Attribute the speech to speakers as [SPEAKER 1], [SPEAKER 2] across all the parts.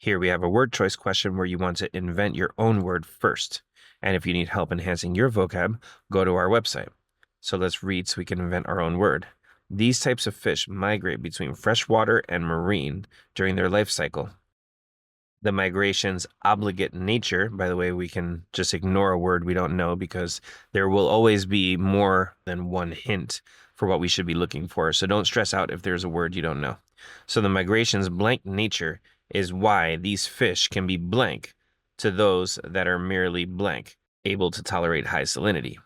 [SPEAKER 1] Here we have a word choice question where you want to invent your own word first. And if you need help enhancing your vocab, go to our website. So let's read so we can invent our own word. These types of fish migrate between freshwater and marine during their life cycle. The migration's obligate nature, by the way, we can just ignore a word we don't know because there will always be more than one hint for what we should be looking for. So don't stress out if there's a word you don't know. So the migration's blank nature is why these fish can be blank to those that are merely blank, able to tolerate high salinity.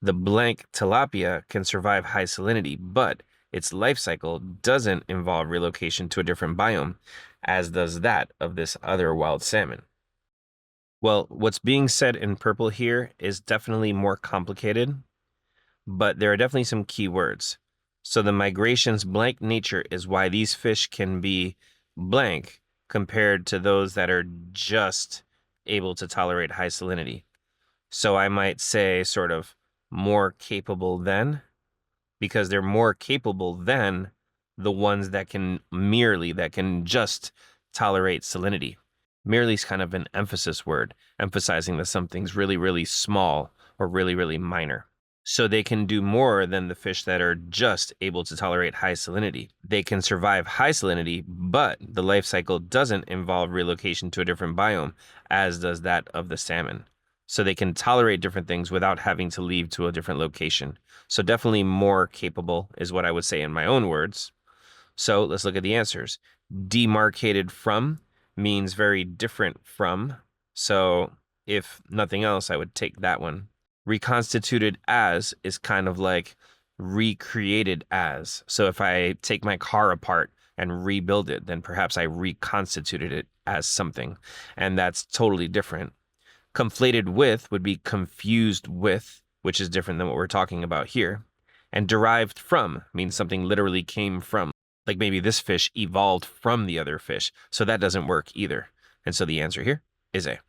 [SPEAKER 1] The blank tilapia can survive high salinity, but its life cycle doesn't involve relocation to a different biome, as does that of this other wild salmon. Well, what's being said in purple here is definitely more complicated, but there are definitely some key words. So the migration's blank nature is why these fish can be blank compared to those that are just able to tolerate high salinity. So I might say sort of more capable than, because they're more capable than the ones that can just tolerate salinity. Merely is kind of an emphasis word, emphasizing that something's really, really small or really, really minor. So they can do more than the fish that are just able to tolerate high salinity. They can survive high salinity, but the life cycle doesn't involve relocation to a different biome, as does that of the salmon. So they can tolerate different things without having to leave to a different location. So definitely more capable is what I would say in my own words. So let's look at the answers. Demarcated from means very different from. So if nothing else, I would take that one. Reconstituted as is kind of like recreated as. So if I take my car apart and rebuild it, then perhaps I reconstituted it as something. And that's totally different. Conflated with would be confused with, which is different than what we're talking about here. And derived from means something literally came from. Like maybe this fish evolved from the other fish. So that doesn't work either. And so the answer here is A.